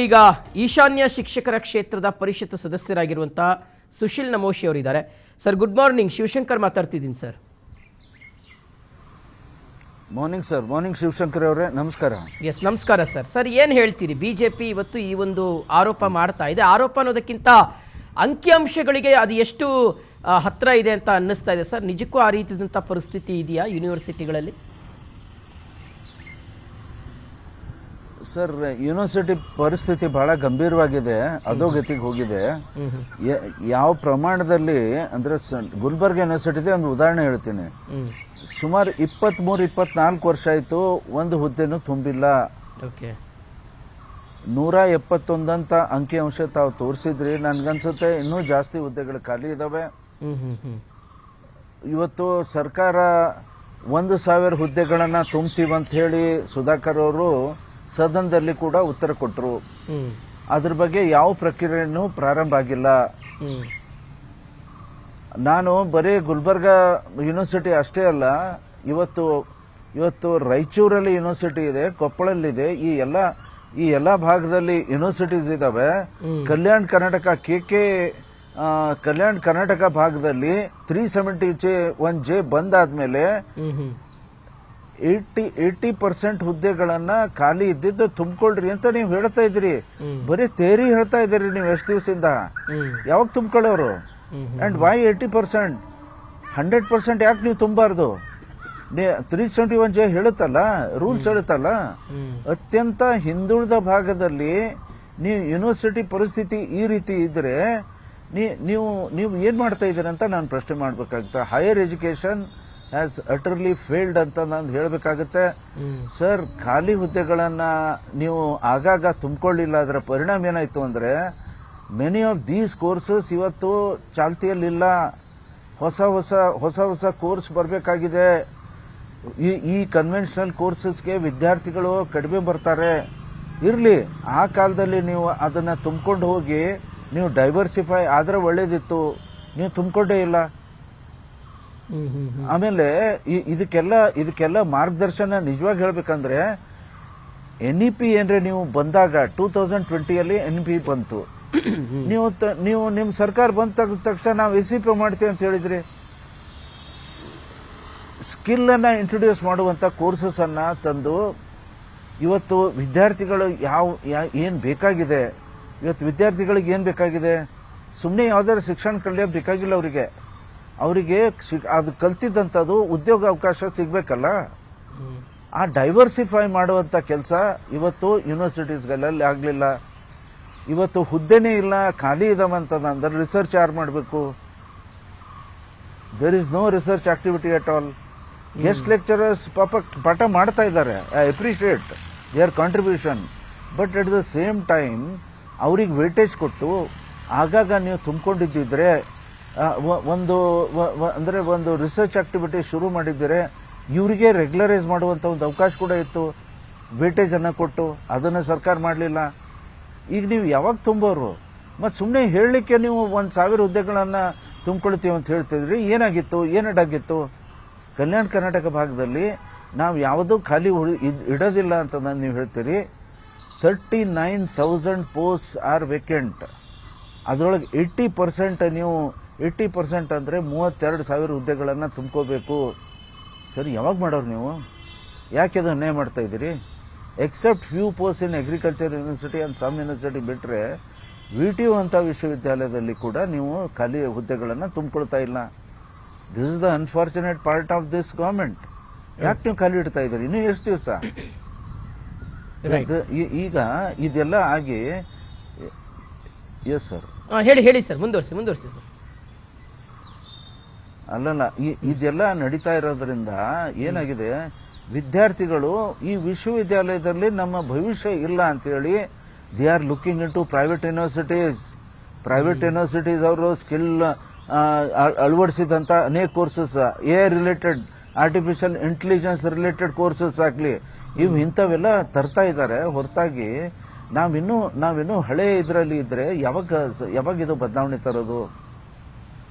ಈಗ ಈಶಾನ್ಯ ಶಿಕ್ಷಕರ ಕ್ಷೇತ್ರದ ಪರಿಷತ್ ಸದಸ್ಯರಾಗಿರುವಂಥ ಸುಶೀಲ್ ನಮೋಶಿ ಅವರಿದ್ದಾರೆ. ಸರ್ ಗುಡ್ ಮಾರ್ನಿಂಗ್, ಶಿವಶಂಕರ್ ಮಾತಾಡ್ತಿದ್ದೀನಿ sir. Morning sir. Morning Shivashankar ಅವರೇ, ನಮಸ್ಕಾರ. ಎಸ್ ನಮಸ್ಕಾರ ಸರ್. ಸರ್ ಏನು ಹೇಳ್ತೀರಿ, ಬಿಜೆಪಿ ಇವತ್ತು ಈ ಒಂದು ಆರೋಪ ಮಾಡ್ತಾ ಇದೆ. ಆರೋಪ ಅನ್ನೋದಕ್ಕಿಂತ ಅಂಕಿಅಂಶಗಳಿಗೆ ಅದು ಎಷ್ಟು ಹತ್ತಿರ ಇದೆ ಅಂತ ಅನ್ನಿಸ್ತಾ ಇದೆ ಸರ್. ನಿಜಕ್ಕೂ ಆ ರೀತಿಯಾದಂಥ ಪರಿಸ್ಥಿತಿ ಇದೆಯಾ ಯೂನಿವರ್ಸಿಟಿಗಳಲ್ಲಿ? ಸರ್, ಯೂನಿವರ್ಸಿಟಿ ಪರಿಸ್ಥಿತಿ ಬಹಳ ಗಂಭೀರವಾಗಿದೆ, ಅಧೋಗತಿಗೆ ಹೋಗಿದೆ. ಯಾವ ಪ್ರಮಾಣದಲ್ಲಿ ಅಂದರೆ ಗುಲ್ಬರ್ಗ ಯೂನಿವರ್ಸಿಟಿದೆ ಒಂದು ಉದಾಹರಣೆ ಹೇಳ್ತೀನಿ. ಸುಮಾರು 23-24 ವರ್ಷ ಆಯಿತು, ಒಂದು ಹುದ್ದೆನೂ ತುಂಬಿಲ್ಲ. 171 ಅಂತ ಅಂಕಿಅಂಶ ತಾವು ತೋರಿಸಿದ್ರಿ. ನನ್ಗನ್ಸುತ್ತೆ ಇನ್ನೂ ಜಾಸ್ತಿ ಹುದ್ದೆಗಳು ಖಾಲಿ ಇದಾವೆ. ಇವತ್ತು ಸರ್ಕಾರ 1,000 ಹುದ್ದೆಗಳನ್ನು ತುಂಬ್ತೀವಂತ ಹೇಳಿ ಸುಧಾಕರ್ ಅವರು ಸದನದಲ್ಲಿ ಕೂಡ ಉತ್ತರ ಕೊಟ್ಟರು. ಅದ್ರ ಬಗ್ಗೆ ಯಾವ ಪ್ರಕ್ರಿಯೆನೂ ಪ್ರಾರಂಭ ಆಗಿಲ್ಲ. ನಾನು ಬರೀ ಗುಲ್ಬರ್ಗ ಯೂನಿವರ್ಸಿಟಿ ಅಷ್ಟೇ ಅಲ್ಲ, ಇವತ್ತು ರಾಯಚೂರಲ್ಲಿ ಯೂನಿವರ್ಸಿಟಿ ಇದೆ, ಕೊಪ್ಪಳಲ್ಲಿದೆ, ಈ ಎಲ್ಲ ಭಾಗದಲ್ಲಿ ಯೂನಿವರ್ಸಿಟೀಸ್ ಇದಾವೆ. ಕಲ್ಯಾಣ ಕರ್ನಾಟಕ ಭಾಗದಲ್ಲಿ 371J ಬಂದಾದ್ಮೇಲೆ 80% ಹುದ್ದೆಗಳನ್ನ ಖಾಲಿ ಇದ್ದಿದ್ದು ತುಂಬಿಕೊಳ್ಳ್ರಿ ಅಂತ ನೀವು ಹೇಳ್ತಾ ಇದ್ರಿ. ಬರೀ ತೇರಿ ಹೇಳ್ತಾ ಇದ್ದೀರಿ ನೀವು ಎಷ್ಟು ದಿವಸದಿಂದ. ಯಾವಾಗ ತುಂಬಿಕೊಳ್ಳೋರು? And Y 80%? 100% ಯಾಕೆ ನೀವು ತುಂಬಾರ್ದು? 371J ಹೇಳುತ್ತಲ್ಲ, rules ಹೇಳುತ್ತಲ್ಲ. ಅತ್ಯಂತ ಹಿಂದುಳಿದ ಭಾಗದಲ್ಲಿ ನೀವು ಯೂನಿವರ್ಸಿಟಿ ಪರಿಸ್ಥಿತಿ ಈ ರೀತಿ ಇದ್ರೆ ನೀವು ಏನ್ ಮಾಡ್ತಾ ಇದ್ದೀರಿ ಅಂತ ನಾನು ಪ್ರಶ್ನೆ ಮಾಡ್ಬೇಕಾಗುತ್ತೆ. Higher education has utterly failed ಅಂತ ನಾನು ಹೇಳಬೇಕಾಗುತ್ತೆ. ಸರ್, ಖಾಲಿ ಹುದ್ದೆಗಳನ್ನ ನೀವು ಆಗಾಗ ತುಂಬಿಕೊಳ್ಳಿಲ್ಲ, ಅದರ ಪರಿಣಾಮ ಏನಾಯ್ತು ಅಂದ್ರೆ ಮೆನಿ ಆಫ್ ದೀಸ್ ಕೋರ್ಸಸ್ ಇವತ್ತು ಚಾಲ್ತಿಯಲ್ಲಿಲ್ಲ. ಹೊಸ ಕೋರ್ಸ್ ಬರಬೇಕಾಗಿದೆ. ಈ ಕನ್ವೆನ್ಷನಲ್ ಕೋರ್ಸಸ್ಗೆ ವಿದ್ಯಾರ್ಥಿಗಳು ಕಡಿಮೆ ಬರ್ತಾರೆ. ಇರಲಿ, ಆ ಕಾಲದಲ್ಲಿ ನೀವು ಅದನ್ನ ತುಂಬಿಕೊಂಡು ಹೋಗಿ ನೀವು ಡೈವರ್ಸಿಫೈ ಆದ್ರೆ ಒಳ್ಳೇದಿತ್ತು. ನೀವು ತುಂಬಿಕೊಂಡೇ ಇಲ್ಲ. ಆಮೇಲೆ ಇದಕ್ಕೆಲ್ಲ ಮಾರ್ಗದರ್ಶನ ನಿಜವಾಗಿ ಹೇಳ್ಬೇಕಂದ್ರೆ NEP ಏನ್ರೆ ನೀವು ಬಂದಾಗ 2020 NEP ಬಂತು. ನೀವು ನಿಮ್ ಸರ್ಕಾರ ಬಂದ ತಕ್ಷಣ ನಾವು SEP ಮಾಡ್ತೀವಿ ಅಂತ ಹೇಳಿದ್ರಿ. ಸ್ಕಿಲ್ ಅನ್ನ ಇಂಟ್ರೊಡ್ಯೂಸ್ ಮಾಡುವಂತ ಕೋರ್ಸಸ್ ಅನ್ನ ತಂದು ಇವತ್ತು ವಿದ್ಯಾರ್ಥಿಗಳು ಏನ್ ಬೇಕಾಗಿದೆ, ಇವತ್ತು ವಿದ್ಯಾರ್ಥಿಗಳಿಗೆ ಏನ್ ಬೇಕಾಗಿದೆ? ಸುಮ್ಮನೆ ಯಾವ್ದಾದ್ರು ಶಿಕ್ಷಣ ಕಲಿಯೋದು ಬೇಕಾಗಿಲ್ಲ ಅವರಿಗೆ ಅದು ಕಲ್ತಿದ್ದಂಥದ್ದು ಉದ್ಯೋಗ ಅವಕಾಶ ಸಿಗ್ಬೇಕಲ್ಲ. ಆ ಡೈವರ್ಸಿಫೈ ಮಾಡುವಂತ ಕೆಲಸ ಇವತ್ತು ಯೂನಿವರ್ಸಿಟೀಸ್ಗಳಲ್ಲಿ ಆಗ್ಲಿಲ್ಲ. ಇವತ್ತು ಹುದ್ದೆನೇ ಇಲ್ಲ, ಖಾಲಿ ಇದಾವಂತಂದ್ರೆ ರಿಸರ್ಚ್ ಯಾರು ಮಾಡಬೇಕು? There is no research activity at all. Guest lecturers ಪಾಠ ಮಾಡ್ತಾ ಇದ್ದಾರೆ. I appreciate their contribution. But at the same time ಅವ್ರಿಗೆ ವೇಟೇಜ್ ಕೊಟ್ಟು ಆಗಾಗ ನೀವು ತುಂಬಿಕೊಂಡಿದ್ದಿದ್ರೆ, ಒಂದು ರಿಸರ್ಚ್ ಆಕ್ಟಿವಿಟಿ ಶುರು ಮಾಡಿದ್ದರೆ ಇವರಿಗೆ ರೆಗ್ಯುಲರೈಸ್ ಮಾಡುವಂತ ಒಂದು ಅವಕಾಶ ಕೂಡ ಇತ್ತು. ವೇಟೇಜ್ ಅನ್ನ ಕೊಟ್ಟು ಅದನ್ನ ಸರ್ಕಾರ ಮಾಡಲಿಲ್ಲ. ಈಗ ನೀವು ಯಾವಾಗ ತುಂಬೋರು? ಮತ್ತೆ ಸುಮ್ಮನೆ ಹೇಳಲಿಕ್ಕೆ ನೀವು 1,000 ಹುದ್ದೆಗಳನ್ನ ತುಂಬಿಕೊಳ್ತೀವಿ ಅಂತ ಹೇಳ್ತಿದ್ರಿ. ಏನಾಗಿತ್ತು? ಏನಡಾಗಿತ್ತು? ಕಲ್ಯಾಣ ಕರ್ನಾಟಕ ಭಾಗದಲ್ಲಿ ನಾವು ಯಾವುದೂ ಖಾಲಿ ಇಡೋದಿಲ್ಲ ಅಂತ ನೀವು ಹೇಳ್ತೀರಿ. 39,000 ಪೋಸ್ಟ್ ಆರ್ ವೇಕೆಂಟ್. ಅದರೊಳಗೆ 80% ಅಂದರೆ 32,000 ಹುದ್ದೆಗಳನ್ನು ತುಂಬ್ಕೋಬೇಕು. ಸರಿ, ಯಾವಾಗ ಮಾಡೋರು ನೀವು? ಯಾಕೆ ಅದು ಅನ್ಯಾಯ ಮಾಡ್ತಾ ಇದ್ದೀರಿ? Except few post in agriculture university and some university ಬಿಟ್ಟರೆ VTU ಅಂತ ವಿಶ್ವವಿದ್ಯಾಲಯದಲ್ಲಿ ಕೂಡ ನೀವು ಖಾಲಿ ಹುದ್ದೆಗಳನ್ನು ತುಂಬಿಕೊಳ್ತಾ ಇಲ್ಲ. This is the unfortunate part of this government. ಯಾಕೆ ನೀವು ಖಾಲಿ ಇಡ್ತಾ ಇದ್ದೀರಿ? ಇನ್ನೂ ಎಷ್ಟು ದಿವಸ? ಈಗ ಇದೆಲ್ಲ ಆಗಿ ಎಸ್ ಸರ್, ಹೇಳಿ ಸರ್, ಮುಂದುವರಿಸಿ ಸರ್. ಅಲ್ಲಲ್ಲ, ಇದೆಲ್ಲ ನಡೀತಾ ಇರೋದ್ರಿಂದ ಏನಾಗಿದೆ, ವಿದ್ಯಾರ್ಥಿಗಳು ಈ ವಿಶ್ವವಿದ್ಯಾಲಯದಲ್ಲಿ ನಮ್ಮ ಭವಿಷ್ಯ ಇಲ್ಲ ಅಂತ ಹೇಳಿ they are looking into private universities. ಅವರು ಸ್ಕಿಲ್ ಅಳವಡಿಸಿದಂತ ಅನೇಕ courses, AI related, artificial intelligence related courses ಆಗ್ಲಿ, ಇಂಥವೆಲ್ಲ ತರ್ತಾ ಇದ್ದಾರೆ. ಹೊರತಾಗಿ ನಾವಿನ್ನೂ ಹಳೆ ಇದರಲ್ಲಿ ಇದ್ರೆ ಯಾವಾಗ ಇದು ಬದಲಾವಣೆ ತರೋದು?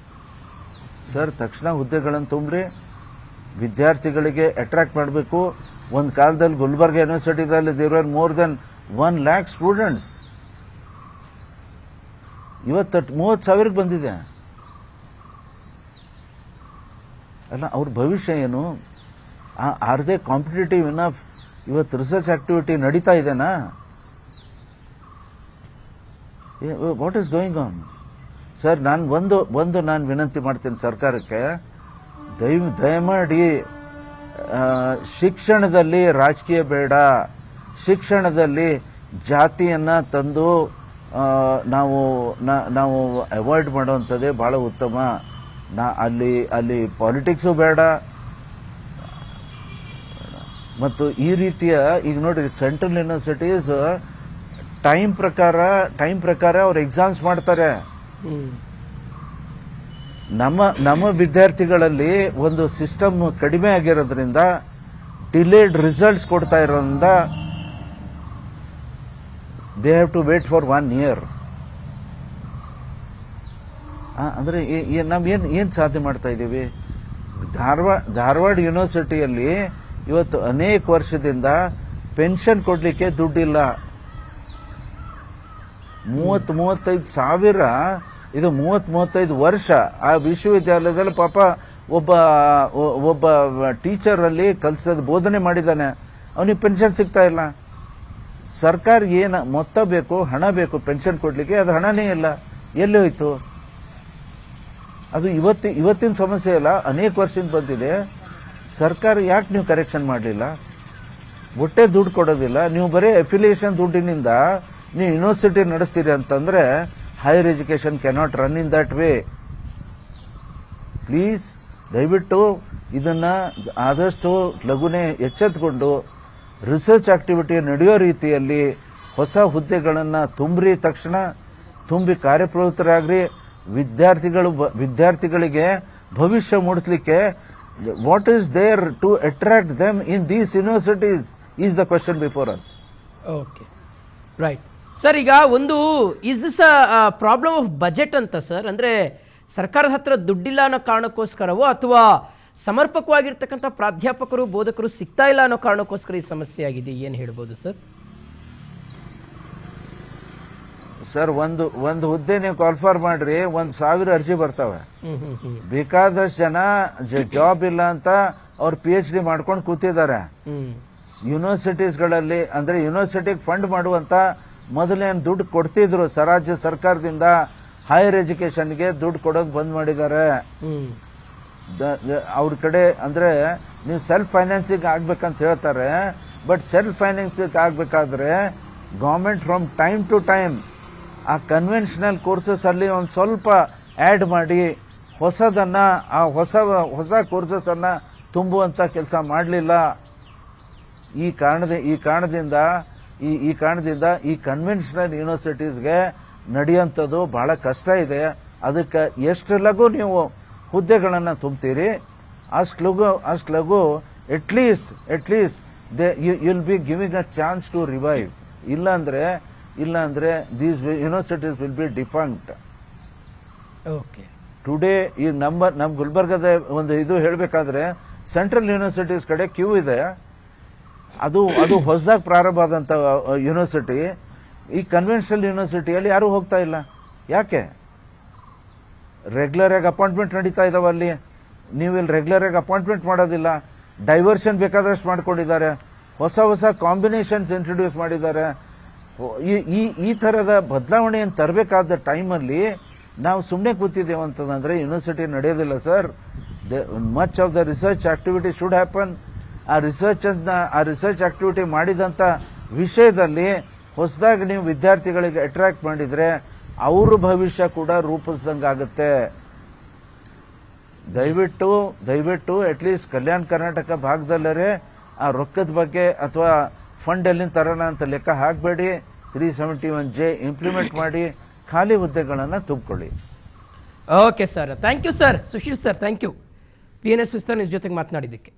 ಸರ್, ತಕ್ಷಣ ಹುದ್ದೆಗಳನ್ನು ತುಂಬ್ರಿ, ವಿದ್ಯಾರ್ಥಿಗಳಿಗೆ ಅಟ್ರಾಕ್ಟ್ ಮಾಡಬೇಕು. ಒಂದು ಕಾಲದಲ್ಲಿ ಗುಲ್ಬರ್ಗ ಯೂನಿವರ್ಸಿಟಿದಲ್ಲಿ there are more than 1 lakh students. ಇವತ್ತು 30,000 ಬಂದಿದೆ. ಅಲ್ಲ, ಅವ್ರ ಭವಿಷ್ಯ ಏನು? Are they competitive enough? ಇವತ್ತು ರಿಸರ್ಚ್ ಆಕ್ಟಿವಿಟಿ ನಡೀತಾ ಇದೆನಾ? What is going on? Sir, ನಾನು ನಾನು ವಿನಂತಿ ಮಾಡ್ತೀನಿ ಸರ್ಕಾರಕ್ಕೆ, ದಯಮಾಡಿ ಶಿಕ್ಷಣದಲ್ಲಿ ರಾಜಕೀಯ ಬೇಡ, ಶಿಕ್ಷಣದಲ್ಲಿ ಜಾತಿಯನ್ನ ತಂದು ನಾವು ಅವಾಯ್ಡ್ ಮಾಡುವಂಥದ್ದೇ ಬಹಳ ಉತ್ತಮ. ಅಲ್ಲಿ ಪಾಲಿಟಿಕ್ಸು ಬೇಡ. ಮತ್ತು ಈ ರೀತಿಯ ಈಗ ನೋಡಿ, ಸೆಂಟ್ರಲ್ ಯೂನಿವರ್ಸಿಟೀಸ್ ಟೈಮ್ ಪ್ರಕಾರ ಅವ್ರು ಎಕ್ಸಾಮ್ಸ್ ಮಾಡ್ತಾರೆ. ನಮ್ಮ ವಿದ್ಯಾರ್ಥಿಗಳಲ್ಲಿ ಒಂದು ಸಿಸ್ಟಮ್ ಕಡಿಮೆ ಆಗಿರೋದ್ರಿಂದ, ಡಿಲೇಡ್ ರಿಸಲ್ಟ್ಸ್ ಕೊಡ್ತಾ ಇರೋದ್ರಿಂದ they have to wait for 1 year. ಅಂದ್ರೆ ನಾವು ಏನ್ ಸಾಧನೆ ಮಾಡ್ತಾ ಇದ್ದೀವಿ? ಧಾರವಾಡ ಯೂನಿವರ್ಸಿಟಿಯಲ್ಲಿ ಇವತ್ತು ಅನೇಕ ವರ್ಷದಿಂದ ಪೆನ್ಷನ್ ಕೊಡ್ಲಿಕ್ಕೆ ದುಡ್ಡಿಲ್ಲ. 30-35 ಸಾವಿರ, ಇದು 30-35 ವರ್ಷ ಆ ವಿಶ್ವವಿದ್ಯಾಲಯದಲ್ಲಿ ಪಾಪ ಒಬ್ಬ ಟೀಚರ್ ಅಲ್ಲಿ ಕಲ್ಸೋದು ಬೋಧನೆ ಮಾಡಿದ್ದಾನೆ, ಅವನಿಗೆ ಪೆನ್ಷನ್ ಸಿಗ್ತಾ ಇಲ್ಲ. ಸರ್ಕಾರ ಏನು ಮೊತ್ತ ಬೇಕು, ಹಣ ಬೇಕು ಪೆನ್ಷನ್ ಕೊಡ್ಲಿಕ್ಕೆ, ಅದು ಹಣನೇ ಇಲ್ಲ. ಎಲ್ಲಿ ಹೋಯ್ತು? ಅದು ಇವತ್ತಿನ ಸಮಸ್ಯೆ ಅಲ್ಲ, ಅನೇಕ ವರ್ಷದಿಂದ ಬಂದಿದೆ. ಸರ್ಕಾರ ಯಾಕೆ ನೀವು ಕರೆಕ್ಷನ್ ಮಾಡಲಿಲ್ಲ? ಒಟ್ಟೆ ದುಡ್ಡು ಕೊಡೋದಿಲ್ಲ, ನೀವು ಬರೀ ಅಫಿಲಿಯೇಷನ್ ದುಡ್ಡಿನಿಂದ ನೀವು ಯೂನಿವರ್ಸಿಟಿ ನಡೆಸ್ತೀರಿ ಅಂತಂದ್ರೆ higher education cannot run in that way. Please ದಯವಿಟ್ಟು ಇದನ್ನ ಆದಷ್ಟು ಲಘುನೆ ಎಚ್ಚೆತ್ತುಕೊಂಡು ರಿಸರ್ಚ್ ಆಕ್ಟಿವಿಟಿ ನಡೆಯೋ ರೀತಿಯಲ್ಲಿ ಹೊಸ ಹುದ್ದೆಗಳನ್ನು ತುಂಬಿ ಕಾರ್ಯಪ್ರವೃತ್ತರಾಗ್ರಿ. ವಿದ್ಯಾರ್ಥಿಗಳಿಗೆ ಭವಿಷ್ಯ ಮೂಡಿಸಲಿಕ್ಕೆ what is there to attract them in these universities is the question before us. Okay, right sir. ಈಗ ಒಂದು is this a problem of budget ಅಂತ ಸರ್? ಅಂದರೆ ಸರ್ಕಾರದ ಹತ್ರ ದುಡ್ಡಿಲ್ಲ ಅನ್ನೋ ಕಾರಣಕ್ಕೋಸ್ಕರವೋ, ಅಥವಾ ಸಮರ್ಪಕವಾಗಿರ್ತಕ್ಕಂಥ ಪ್ರಾಧ್ಯಾಪಕರು ಬೋಧಕರು ಸಿಗ್ತಾ ಇಲ್ಲ ಅನ್ನೋ ಕಾರಣಕ್ಕೋಸ್ಕರ ಈ ಸಮಸ್ಯೆ ಆಗಿದೆ? ಏನು ಹೇಳ್ಬೋದು ಸರ್? ಸರ್, ಒಂದು ಹುದ್ದೆ ನೀವು ಕಾಲ್ಫಾರ್ ಮಾಡ್ರಿ, 1,000 ಅರ್ಜಿ ಬರ್ತವೆ. ಬೇಕಾದಷ್ಟು ಜನ ಜಾಬ್ ಇಲ್ಲ ಅಂತ ಅವ್ರು PhD ಮಾಡ್ಕೊಂಡು ಕೂತಿದ್ದಾರೆ. ಯೂನಿವರ್ಸಿಟೀಸ್ಗಳಲ್ಲಿ ಅಂದ್ರೆ ಯೂನಿವರ್ಸಿಟಿಗೆ ಫಂಡ್ ಮಾಡುವಂತ ಮೊದಲೇನು ದುಡ್ಡು ಕೊಡ್ತಿದ್ರು ರಾಜ್ಯ ಸರ್ಕಾರದಿಂದ, ಹೈಯರ್ ಎಜುಕೇಶನ್ಗೆ ದುಡ್ಡು ಕೊಡೋದು ಬಂದ್ ಮಾಡಿದ್ದಾರೆ. ಅವ್ರ ಕಡೆ ಅಂದ್ರೆ ನೀವು ಸೆಲ್ಫ್ ಫೈನಾನ್ಸಿಂಗ್ ಆಗ್ಬೇಕಂತ ಹೇಳ್ತಾರೆ. ಬಟ್ ಸೆಲ್ಫ್ ಫೈನಾನ್ಸಿಂಗ್ ಆಗ್ಬೇಕಾದ್ರೆ government from time to time ಆ ಕನ್ವೆನ್ಷನಲ್ ಕೋರ್ಸಸ್ ಅಲ್ಲಿ ಒಂದು ಸ್ವಲ್ಪ ಆ್ಯಡ್ ಮಾಡಿ ಹೊಸ ಕೋರ್ಸಸ್ ಅನ್ನ ತುಂಬುವಂತ ಕೆಲಸ ಮಾಡಲಿಲ್ಲ. ಈ ಕಾರಣದಿಂದ ಈ ಕನ್ವೆನ್ಷನಲ್ ಯೂನಿವರ್ಸಿಟೀಸ್ಗೆ ನಡೆಯುವಂಥದ್ದು ಬಹಳ ಕಷ್ಟ ಇದೆ. ಅದಕ್ಕೆ ಎಷ್ಟು ಲಘು ನೀವು ಹುದ್ದೆಗಳನ್ನು ತುಂಬ್ತೀರಿ ಅಷ್ಟು ಲಘು at least you'll be giving a chance to revive. ಇಲ್ಲಾಂದ್ರೆ these universities will be defunct. Okay, today ಈ ನಮ್ಮ ಗುಲ್ಬರ್ಗದ ಒಂದು ಇದು ಹೇಳಬೇಕಾದ್ರೆ ಸೆಂಟ್ರಲ್ ಯೂನಿವರ್ಸಿಟೀಸ್ ಕಡೆ ಕ್ಯೂ ಇದೆ. ಅದು ಹೊಸದಾಗಿ ಪ್ರಾರಂಭ ಆದಂತ ಯೂನಿವರ್ಸಿಟಿ. ಈ ಕನ್ವೆನ್ಷನಲ್ ಯೂನಿವರ್ಸಿಟಿಯಲ್ಲಿ ಯಾರು ಹೋಗ್ತಾ ಇಲ್ಲ. ಯಾಕೆ? ರೆಗ್ಯುಲರ್ ಆಗಿ ಅಪಾಯಿಂಟ್ಮೆಂಟ್ ನಡೀತಾ ಇದಾವೆ ಅಲ್ಲಿ. ನೀವು ಇಲ್ಲಿ ರೆಗ್ಯುಲರ್ ಆಗಿ ಅಪಾಯಿಂಟ್ಮೆಂಟ್ ಮಾಡೋದಿಲ್ಲ. ಡೈವರ್ಷನ್ ಬೇಕಾದಷ್ಟು ಮಾಡ್ಕೊಂಡಿದ್ದಾರೆ. ಹೊಸ ಕಾಂಬಿನೇಷನ್ಸ್ ಇಂಟ್ರೊಡ್ಯೂಸ್ ಮಾಡಿದ್ದಾರೆ. ಈ ತರದ ಬದಲಾವಣೆಯನ್ನು ತರಬೇಕಾದ ಟೈಮಲ್ಲಿ ನಾವು ಸುಮ್ಮನೆ ಕೂತಿದ್ದೇವೆ ಅಂತಂದ್ರೆ ಯೂನಿವರ್ಸಿಟಿ ನಡೆಯೋದಿಲ್ಲ sir. Much of the research activity should happen. ಆ ರಿಸರ್ಚ್ ಆಕ್ಟಿವಿಟಿ ಮಾಡಿದಂತ ವಿಷಯದಲ್ಲಿ ಹೊಸದಾಗಿ ನೀವು ವಿದ್ಯಾರ್ಥಿಗಳಿಗೆ ಅಟ್ರಾಕ್ಟ್ ಮಾಡಿದ್ರೆ ಅವ್ರ ಭವಿಷ್ಯ ಕೂಡ ರೂಪಿಸ್ದಂಗಾಗುತ್ತೆ. ದಯವಿಟ್ಟು ಅಟ್ಲೀಸ್ಟ್ ಕಲ್ಯಾಣ ಕರ್ನಾಟಕ ಭಾಗದಲ್ಲೇ ಆ ರೊಕ್ಕದ ಬಗ್ಗೆ ಅಥವಾ ಫಂಡ್ ಎಲ್ಲಿಂದ ತರೋಣ ಅಂತ ಲೆಕ್ಕ ಹಾಕಬೇಡಿ. 371J ಇಂಪ್ಲಿಮೆಂಟ್ ಮಾಡಿ ಖಾಲಿ ಹುದ್ದೆಗಳನ್ನು ತುಂಬಿಕೊಳ್ಳಿ. Okay sir, thank you sir. Sushil sir, thank you. PNS Vistara news ಜೊತೆಗೆ ಮಾತನಾಡಿದ್ದಕ್ಕೆ.